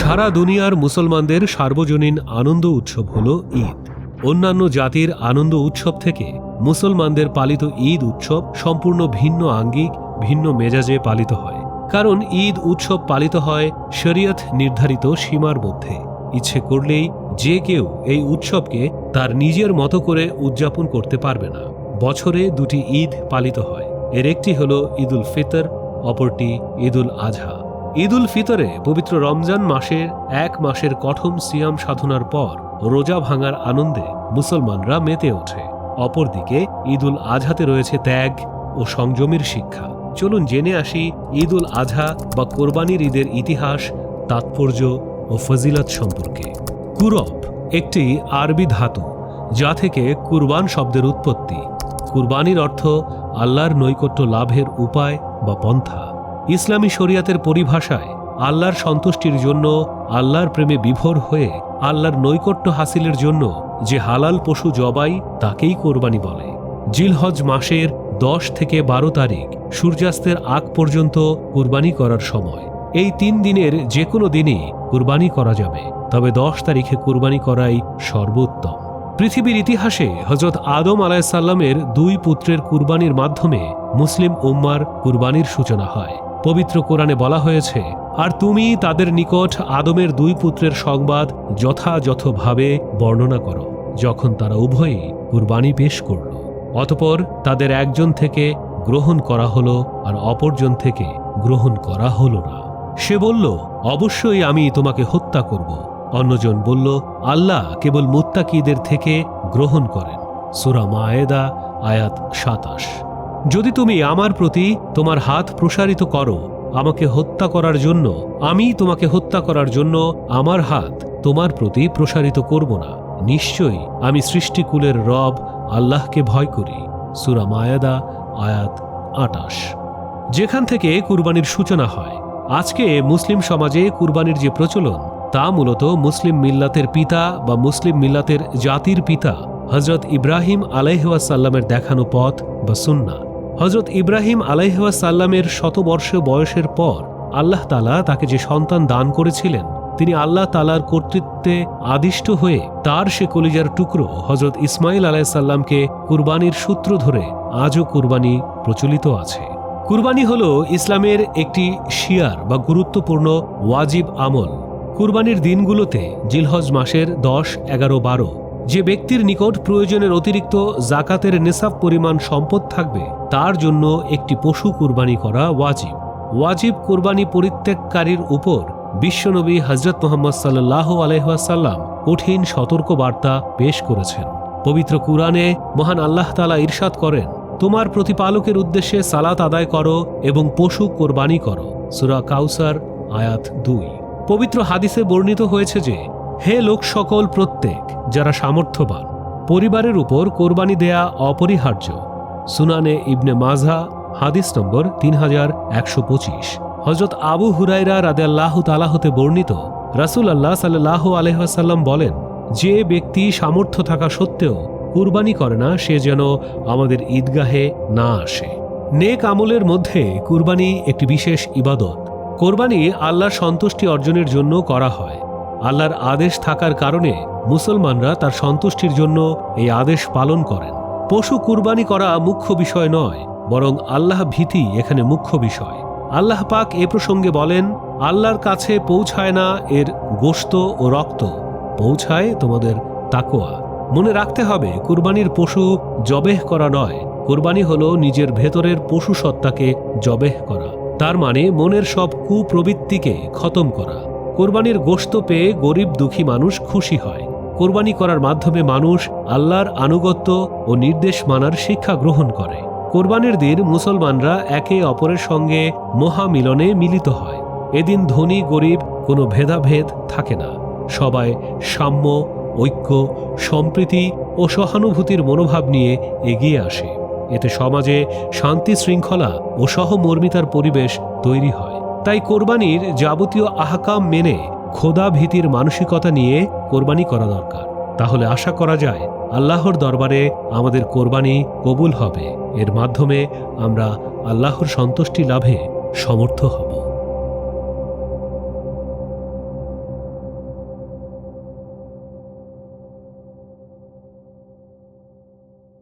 সারা দুনিয়ার মুসলমানদের সার্বজনীন আনন্দ উৎসব হল ঈদ। অন্যান্য জাতির আনন্দ উৎসব থেকে মুসলমানদের পালিত ঈদ উৎসব সম্পূর্ণ ভিন্ন আঙ্গিক, ভিন্ন মেজাজে পালিত হয়। কারণ ঈদ উৎসব পালিত হয় শরীয়ত নির্ধারিত সীমার মধ্যে। ইচ্ছে করলেই যে কেউ এই উৎসবকে তার নিজের মতো করে উদযাপন করতে পারবে না। বছরে দুটি ঈদ পালিত হয়। এর একটি হল ঈদুল ফিতর, অপরটি ঈদুল আজহা। ঈদুল ফিতরে পবিত্র রমজান মাসের এক মাসের কঠোর সিয়াম সাধনার পর রোজা ভাঙার আনন্দে মুসলমানরা মেতে ওঠে। অপরদিকে ঈদুল আজহাতে রয়েছে ত্যাগ ও সংযমের শিক্ষা। চলুন জেনে আসি ঈদুল আজহা বা কোরবানির ঈদের ইতিহাস, তাৎপর্য ও ফজিলত সম্পর্কে। কুরব একটি আরবি ধাতু, যা থেকে কুরবান শব্দের উৎপত্তি। কুরবানির অর্থ আল্লাহর নৈকট্য লাভের উপায় বা পন্থা। ইসলামী শরিয়াতের পরিভাষায় আল্লাহর সন্তুষ্টির জন্য, আল্লাহর প্রেমে বিভোর হয়ে আল্লাহর নৈকট্য হাসিলের জন্য যে হালাল পশু জবাই তাকেই কোরবানি বলে। জিলহজ মাসের 10 থেকে 12 তারিখ সূর্যাস্তের আগ পর্যন্ত কুরবানি করার সময়। এই 3 দিনের যে কোনো দিনই কুরবানি করা যাবে, তবে 10 তারিখে কুরবানি করাই সর্বোত্তম। পৃথিবীর ইতিহাসে হযরত আদম আলাইহিসসালামের 2 পুত্রের কুরবানির মাধ্যমে মুসলিম উম্মার কুরবানির সূচনা হয়। পবিত্র কোরআনে বলা হয়েছে, আর তুমি তাদের নিকট আদমের 2 পুত্রের সংবাদ যথাযথভাবে বর্ণনা করো, যখন তারা উভয়ই কুরবানি পেশ করল। অতঃপর তাদের একজন থেকে গ্রহণ করা হলো আর অপরজন থেকে গ্রহণ করা হলো না। সে বলল, অবশ্যই আমি তোমাকে হত্যা করব। অন্যজন বলল, আল্লাহ কেবল মুত্তাকিদের থেকে গ্রহণ করেন। সূরা মায়েদা আয়াত 27। যদি তুমি আমার প্রতি তোমার হাত প্রসারিত করো আমাকে হত্যা করার জন্য, আমি তোমাকে হত্যা করার জন্য আমার হাত তোমার প্রতি প্রসারিত করব না। নিশ্চয়ই আমি সৃষ্টিকুলের রব আল্লাহকে ভয় করি। সূরা মায়েদা আয়াত 28। যেখান থেকে কুরবানির সূচনা হয়। আজকে মুসলিম সমাজে কুরবানির যে প্রচলন, তা মূলত মুসলিম মিল্লাতের পিতা বা মুসলিম মিল্লাতের জাতির পিতা হযরত ইব্রাহিম আলাইহিসসালামের দেখানো পথ বা সুন্নাহ। হযরত ইব্রাহিম আলাইহিসসালামের 100 বর্ষ বয়সের পর আল্লাহ তাআলা তাকে যে সন্তান দান করেছিলেন, তিনি আল্লাহ তাআলার কর্তৃত্বে আদিষ্ট হয়ে তার সে কলিজার টুকরো হযরত ইসমাইল আলাইহিসসালামকে কুরবানির সূত্র ধরে আজও কুরবানি প্রচলিত আছে। কুরবানি হল ইসলামের একটি শিয়ার বা গুরুত্বপূর্ণ ওয়াজিব আমল। কুরবানির দিনগুলোতে জিলহজ মাসের 10, 11, 12 যে ব্যক্তির নিকট প্রয়োজনের অতিরিক্ত জাকাতের নেসাব পরিমাণ সম্পদ থাকবে, তার জন্য একটি পশু কুরবানি করা ওয়াজিব। ওয়াজিব কুরবানি পরিত্যাগকারীর উপর বিশ্বনবী হযরত মুহাম্মদ সাল্লাল্লাহু আলাইহি ওয়াসাল্লাম কঠিন সতর্ক বার্তা পেশ করেছেন। পবিত্র কুরআনে মহান আল্লাহ তাআলা ইরশাদ করেন, তোমার প্রতিপালকের উদ্দেশ্যে সালাত আদায় করো এবং পশু কোরবানি করো। সূরা কাউসার আয়াত 2। পবিত্র হাদিসে বর্ণিত হয়েছে যে, হে লোক সকল প্রত্যেক যারা সামর্থ্যবান, পরিবারের উপর কোরবানি দেয়া অপরিহার্য। সুনানে ইবনে মাজাহ হাদিস নম্বর 3125। হযরত আবু হুরায়রা রাদিয়াল্লাহু তাআলা হতে বর্ণিত, রাসূলুল্লাহ সাল্লাল্লাহু আলাইহি ওয়াসাল্লাম বলেন, যে ব্যক্তি সামর্থ্য থাকা সত্ত্বেও কুরবানি করে না, সে যেন আমাদের ঈদগাহে না আসে। নেক আমলের মধ্যে কুরবানি একটি বিশেষ ইবাদত। কোরবানি আল্লাহর সন্তুষ্টি অর্জনের জন্য করা হয়। আল্লাহর আদেশ থাকার কারণে মুসলমানরা তার সন্তুষ্টির জন্য এই আদেশ পালন করেন। পশু কুরবানি করা মুখ্য বিষয় নয়, বরং আল্লাহ ভীতি এখানে মুখ্য বিষয়। আল্লাহ পাক এ প্রসঙ্গে বলেন, আল্লাহর কাছে পৌঁছায় না এর গোশত ও রক্ত, পৌঁছায় তোমাদের তাকওয়া। মনে রাখতে হবে, কুরবানির পশু জবেহ করা নয়। কুরবানি হলো নিজের ভেতরের পশু সত্তাকে জবেহ করা, তার মানে মনের সব কুপ্রবৃত্তিকে খতম করা। কোরবানির গোশত পেয়ে গরিব দুঃখী মানুষ খুশি হয়। কোরবানি করার মাধ্যমে মানুষ আল্লাহর আনুগত্য ও নির্দেশ মানার শিক্ষা গ্রহণ করে। কোরবানির দিন মুসলমানরা একে অপরের সঙ্গে মহামিলনে মিলিত হয়। এদিন ধনী গরিব কোনো ভেদাভেদ থাকে না। সবাই সাম্য, ঐক্য, সম্প্রীতি ও সহানুভূতির মনোভাব নিয়ে এগিয়ে আসে। এতে সমাজে শান্তি শৃঙ্খলা ও সহমর্মিতার পরিবেশ তৈরি হয়। তাই কোরবানির যাবতীয় আহকাম মেনে খোদা ভীতির মানসিকতা নিয়ে কোরবানি করা দরকার। তাহলে আশা করা যায় আল্লাহর দরবারে আমাদের কোরবানি কবুল হবে। এর মাধ্যমে আমরা আল্লাহর সন্তুষ্টি লাভে সমর্থ হব।